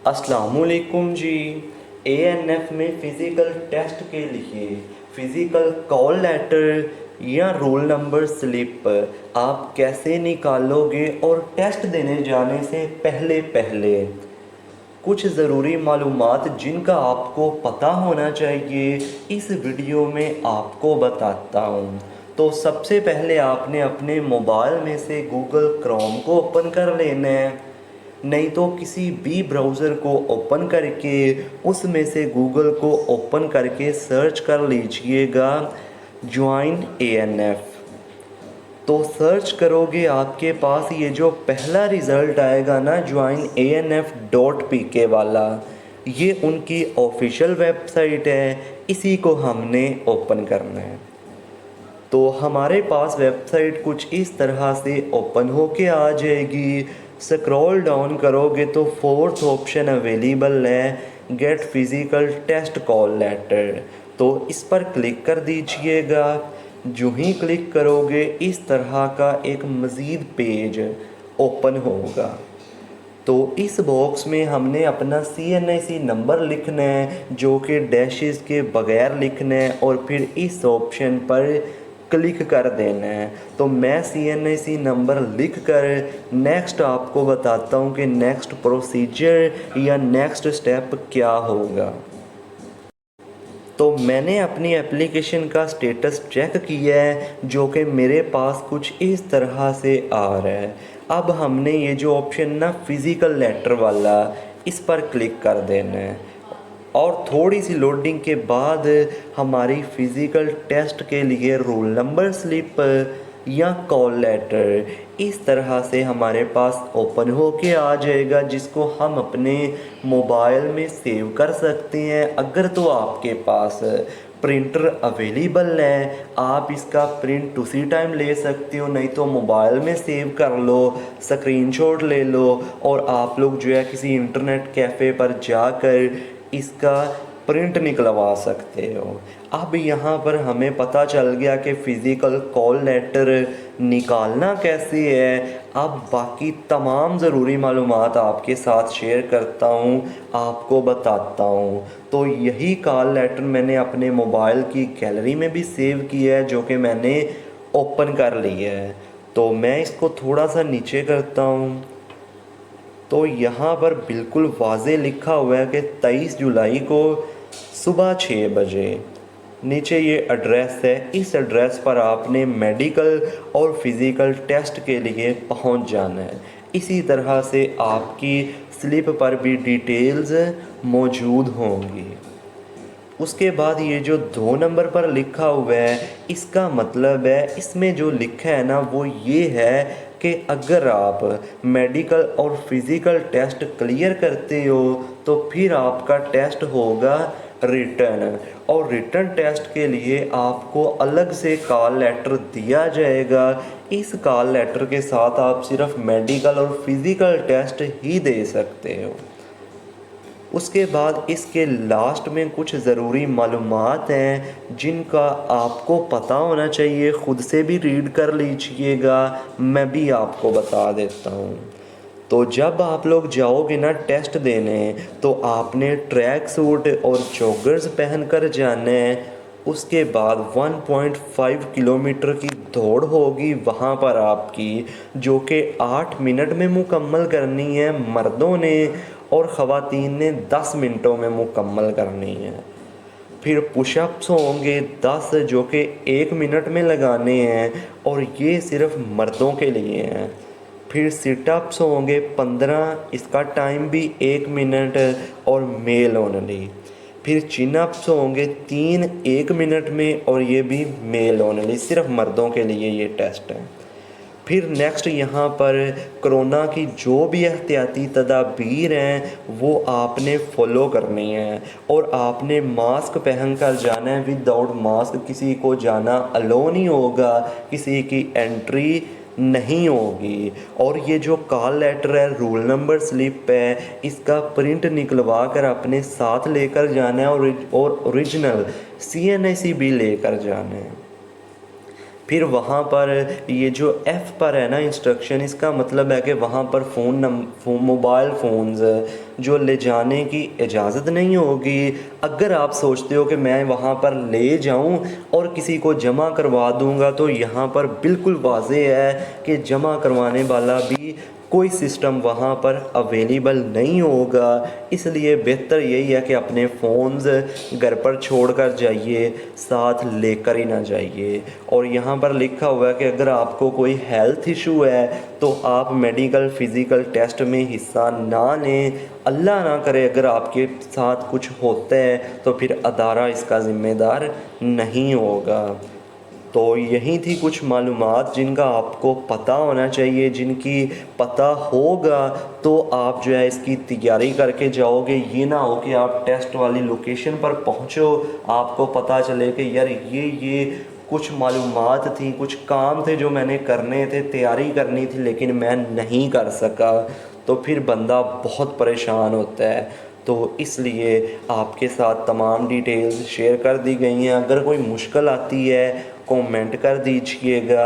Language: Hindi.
अस्सलामुअलैकुम जी। एएनएफ में फ़िज़िकल टेस्ट के लिए फ़िज़िकल कॉल लेटर या रोल नंबर स्लिप आप कैसे निकालोगे और टेस्ट देने जाने से पहले पहले कुछ ज़रूरी मालूमात जिनका आपको पता होना चाहिए इस वीडियो में आपको बताता हूँ। तो सबसे पहले आपने अपने मोबाइल में से गूगल क्रोम को ओपन कर लेना है, नहीं तो किसी भी ब्राउज़र को ओपन करके उसमें से गूगल को ओपन करके सर्च कर लीजिएगा ज्वाइन एएनएफ। तो सर्च करोगे आपके पास ये जो पहला रिज़ल्ट आएगा ना joinanf.pk वाला, ये उनकी ऑफिशियल वेबसाइट है। इसी को हमने ओपन करना है। तो हमारे पास वेबसाइट कुछ इस तरह से ओपन होके आ जाएगी। स्क्रॉल डाउन करोगे तो फोर्थ ऑप्शन अवेलेबल है get physical test call letter, तो इस पर क्लिक कर दीजिएगा। जो ही क्लिक करोगे इस तरह का एक मज़ीद पेज ओपन होगा। तो इस बॉक्स में हमने अपना CNIC नंबर लिखना है, जो कि डैशेस के बगैर लिखना है, और फिर इस ऑप्शन पर क्लिक कर देना है। तो मैं CNIC नंबर लिख कर नेक्स्ट आपको बताता हूँ कि नेक्स्ट प्रोसीजर या नेक्स्ट स्टेप क्या होगा। तो मैंने अपनी एप्लीकेशन का स्टेटस चेक किया है, जो कि मेरे पास कुछ इस तरह से आ रहा है। अब हमने ये जो ऑप्शन ना फ़िज़िकल लेटर वाला, इस पर क्लिक कर देना है, और थोड़ी सी लोडिंग के बाद हमारी फ़िज़िकल टेस्ट के लिए रोल नंबर स्लिप या कॉल लेटर इस तरह से हमारे पास ओपन होके आ जाएगा, जिसको हम अपने मोबाइल में सेव कर सकते हैं। अगर तो आपके पास प्रिंटर अवेलेबल है, आप इसका प्रिंट उसी टाइम ले सकते हो, नहीं तो मोबाइल में सेव कर लो, स्क्रीनशॉट ले लो, और आप लोग जो है किसी इंटरनेट कैफ़े पर जाकर इसका प्रिंट निकलवा सकते हो। अब यहाँ पर हमें पता चल गया कि फ़िज़िकल कॉल लेटर निकालना कैसे है। अब बाकी तमाम ज़रूरी मालूमात आपके साथ शेयर करता हूँ, आपको बताता हूँ। तो यही कॉल लेटर मैंने अपने मोबाइल की गैलरी में भी सेव किया है, जो कि मैंने ओपन कर लिया है। तो मैं इसको थोड़ा सा नीचे करता हूँ। तो यहाँ पर बिल्कुल वाज़े लिखा हुआ है कि 23 जुलाई को सुबह 6 बजे। नीचे ये एड्रेस है, इस एड्रेस पर आपने मेडिकल और फिज़िकल टेस्ट के लिए पहुँच जाना है। इसी तरह से आपकी स्लिप पर भी डिटेल्स मौजूद होंगी। उसके बाद ये जो 2 नंबर पर लिखा हुआ है, इसका मतलब है, इसमें जो लिखा है ना वो ये है कि अगर आप मेडिकल और फिज़िकल टेस्ट क्लियर करते हो तो फिर आपका टेस्ट होगा रिटर्न, और रिटर्न टेस्ट के लिए आपको अलग से कॉल लेटर दिया जाएगा। इस कॉल लेटर के साथ आप सिर्फ मेडिकल और फिज़िकल टेस्ट ही दे सकते हो। उसके बाद इसके लास्ट में कुछ ज़रूरी मालूमात हैं जिनका आपको पता होना चाहिए, ख़ुद से भी रीड कर लीजिएगा, मैं भी आपको बता देता हूँ। तो जब आप लोग जाओगे ना टेस्ट देने, तो आपने ट्रैक सूट और जॉगर्स पहन कर जाना है। उसके बाद 1.5 किलोमीटर की दौड़ होगी वहाँ पर आपकी, जो कि 8 मिनट में मुकम्मल करनी है मर्दों ने, और ख़वातीन ने 10 मिनटों में मुकम्मल करनी है। फिर पुशअप्स होंगे 10, जो कि 1 मिनट में लगाने हैं, और ये सिर्फ मर्दों के लिए हैं। फिर सिटअप्स होंगे 15, इसका टाइम भी 1 मिनट, और मेल ओनली। फिर चिनअप्स होंगे 3 1 मिनट में, और ये भी मेल ओनली, सिर्फ मर्दों के लिए ये टेस्ट है। फिर नेक्स्ट यहाँ पर कोरोना की जो भी एहतियाती तदाबीर हैं वो आपने फ़ॉलो करनी है, और आपने मास्क पहन कर जाना है। विदाउट मास्क किसी को जाना अलो नहीं होगा, किसी की एंट्री नहीं होगी। और ये जो कॉल लेटर है, रोल नंबर स्लिप है, इसका प्रिंट निकलवा कर अपने साथ लेकर जाना है, और ओरिजिनल CNIC भी लेकर जाना है। फिर वहाँ पर ये जो F पर है ना इंस्ट्रक्शन, इसका मतलब है कि वहाँ पर मोबाइल फ़ोन्स जो ले जाने की इजाज़त नहीं होगी। अगर आप सोचते हो कि मैं वहाँ पर ले जाऊँ और किसी को जमा करवा दूँगा, तो यहाँ पर बिल्कुल वाज़ेह है कि जमा करवाने वाला भी कोई सिस्टम वहाँ पर अवेलेबल नहीं होगा। इसलिए बेहतर यही है कि अपने फ़ोन्स घर पर छोड़ कर जाइए, साथ लेकर ही ना जाइए। और यहाँ पर लिखा हुआ है कि अगर आपको कोई हेल्थ इशू है तो आप मेडिकल फ़िज़िकल टेस्ट में हिस्सा ना लें। अल्लाह ना करे अगर आपके साथ कुछ होता है तो फिर अदारा इसका ज़िम्मेदार नहीं होगा। तो यही थी कुछ मालूमात जिनका आपको पता होना चाहिए। जिनकी पता होगा तो आप जो है इसकी तैयारी करके जाओगे। ये ना हो कि आप टेस्ट वाली लोकेशन पर पहुँचो, आपको पता चले कि यार ये कुछ मालूमात थी, कुछ काम थे जो मैंने करने थे, तैयारी करनी थी, लेकिन मैं नहीं कर सका। तो फिर बंदा बहुत परेशान होता है। तो इसलिए आपके साथ तमाम डिटेल्स शेयर कर दी गई हैं। अगर कोई मुश्किल आती है कमेंट कर दीजिएगा।